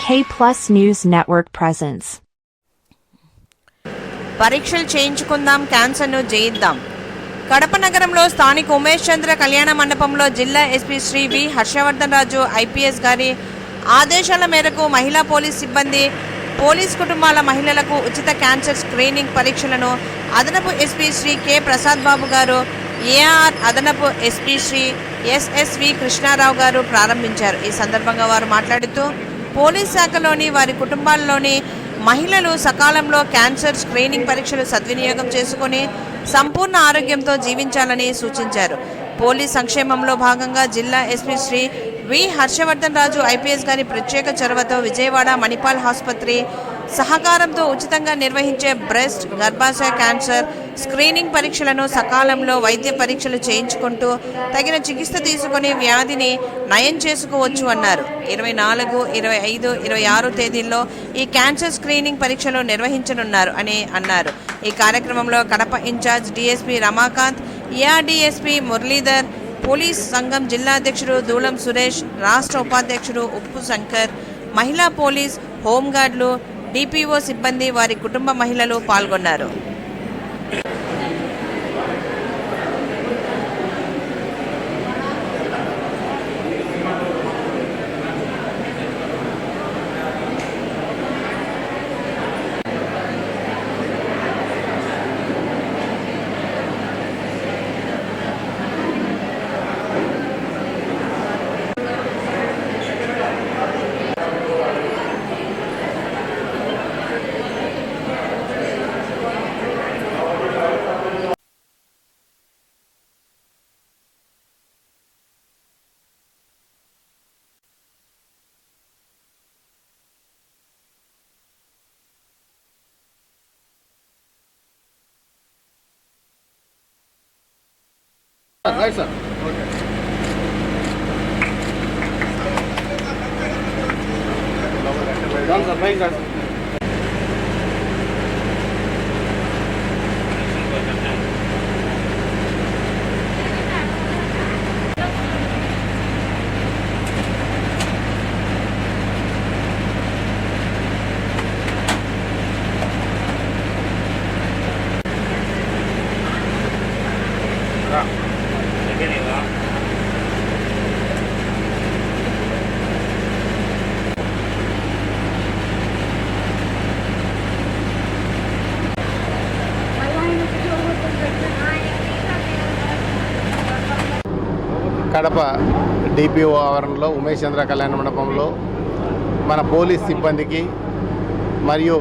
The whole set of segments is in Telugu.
K+ News Network presents. పరీక్షలు చేయించుకుందాం, క్యాన్సర్ను జయిద్దాం. కడప నగరంలో స్థానిక ఉమేష్ చంద్ర కళ్యాణ మండపంలో జిల్లా ఎస్పీ శ్రీ వి హర్షవర్ధన్ రాజు ఐపీఎస్ గారి ఆదేశాల మేరకు మహిళా పోలీస్ సిబ్బంది, పోలీస్ కుటుంబాల మహిళలకు ఉచిత క్యాన్సర్ స్క్రీనింగ్ పరీక్షలను అదనపు ఎస్పీ శ్రీ కె ప్రసాద్ బాబు గారు, ఏఆర్ అదనపు ఎస్పీ శ్రీ ఎస్ఎస్వి కృష్ణారావు గారు ప్రారంభించారు. ఈ సందర్భంగా వారు మాట్లాడుతూ పోలీస్ శాఖలోని వారి కుటుంబాల్లోని మహిళలు సకాలంలో క్యాన్సర్ స్క్రీనింగ్ పరీక్షలు సద్వినియోగం చేసుకుని సంపూర్ణ ఆరోగ్యంతో జీవించాలని సూచించారు. పోలీస్ సంక్షేమంలో భాగంగా జిల్లా ఎస్పీ శ్రీ వి హర్షవర్ధన్ రాజు ఐపీఎస్ గారి ప్రత్యేక చొరవతో విజయవాడ మణిపాల్ ఆసుపత్రి సహకారంతో ఉచితంగా నిర్వహించే బ్రెస్ట్, గర్భాశయ క్యాన్సర్ స్క్రీనింగ్ పరీక్షలను సకాలంలో వైద్య పరీక్షలు చేయించుకుంటూ తగిన చికిత్స తీసుకుని వ్యాధిని నయం చేసుకోవచ్చు అన్నారు. 24, 25, 26 తేదీల్లో ఈ క్యాన్సర్ స్క్రీనింగ్ పరీక్షలు నిర్వహించనున్నారు అని అన్నారు. ఈ కార్యక్రమంలో Kadapa incharge DSP Ramakant, AR DSP Muralidhar, police సంఘం జిల్లా అధ్యక్షుడు దూలం సురేష్, రాష్ట్ర ఉపాధ్యక్షుడు ఉప్పు శంకర్, మహిళా పోలీస్, హోంగార్డులు, డిపిఓ సిబ్బంది, వారి కుటుంబ మహిళలు పాల్గొన్నారు. Right, sir. Okay. Done, sir. Fine, sir. Kadapa DPO ఆవరణలో ఉమేష్ చంద్ర కళ్యాణ మండపంలో మన పోలీస్ సిబ్బందికి మరియు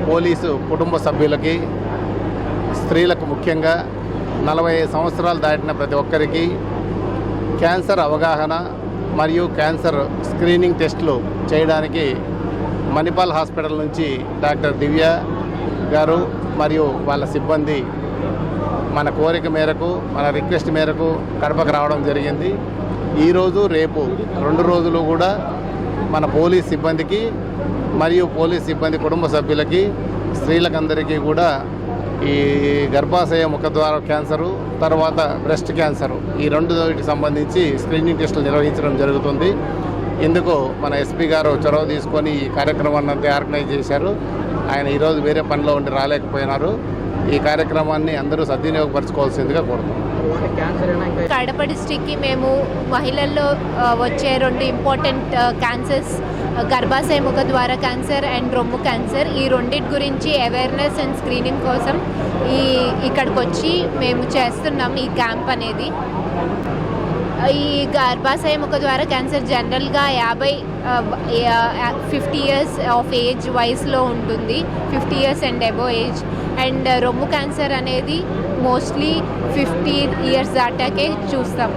పోలీసు కుటుంబ సభ్యులకి, స్త్రీలకు ముఖ్యంగా 45 సంవత్సరాలు దాటిన ప్రతి ఒక్కరికి క్యాన్సర్ అవగాహన మరియు క్యాన్సర్ స్క్రీనింగ్ టెస్టులు చేయడానికి మణిపాల్ హాస్పిటల్ నుంచి డాక్టర్ దివ్య గారు మరియు వాళ్ళ సిబ్బంది మన కోరిక మేరకు, మన రిక్వెస్ట్ మేరకు కడపకు రావడం జరిగింది. ఈరోజు రేపు 2 రోజులు కూడా మన పోలీస్ సిబ్బందికి మరియు పోలీస్ సిబ్బంది కుటుంబ సభ్యులకి, స్త్రీలకందరికీ కూడా ఈ గర్భాశయ ముఖద్వార క్యాన్సరు, తర్వాత బ్రెస్ట్ క్యాన్సరు, ఈ 2 సంబంధించి స్క్రీనింగ్ టెస్టులు నిర్వహించడం జరుగుతుంది. ఇందుకు మన ఎస్పీ గారు చొరవ తీసుకొని ఈ కార్యక్రమాన్ని అంతా ఆర్గనైజ్ చేశారు. ఆయన ఈరోజు వేరే పనిలో ఉండి రాలేకపోయినారు. ఈ కార్యక్రమాన్ని అందరూ సద్వినియోగపరచుకోవాల్సిందిగా కోరుతున్నాం. కడప డిస్ట్రిక్ట్కి మేము మహిళల్లో వచ్చే 2 ఇంపార్టెంట్ క్యాన్సర్స్, గర్భాశయ ముఖద్వార క్యాన్సర్ అండ్ రొమ్ము క్యాన్సర్, ఈ 2 గురించి అవేర్నెస్ అండ్ స్క్రీనింగ్ కోసం ఇక్కడికి వచ్చి మేము చేస్తున్నాం ఈ క్యాంప్ అనేది. ఈ గర్భాశయ ముఖద్వార క్యాన్సర్ జనరల్గా 50 ఇయర్స్ ఆఫ్ ఏజ్ వయసులో ఉంటుంది, 50 years and above age. And రొమ్ము క్యాన్సర్ అనేది మోస్ట్లీ 50 ఇయర్స్ దాటాకే చూస్తాం.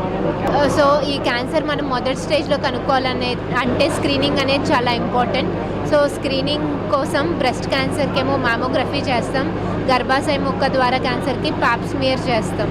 సో ఈ క్యాన్సర్ మనం మొదటి స్టేజ్లో అంటే స్క్రీనింగ్ అనేది చాలా ఇంపార్టెంట్. సో స్క్రీనింగ్ కోసం బ్రెస్ట్ క్యాన్సర్కి ఏమో మామోగ్రఫీ చేస్తాం, గర్భాశయ ముఖద్వార క్యాన్సర్కి పాప్ స్మియర్ చేస్తాం.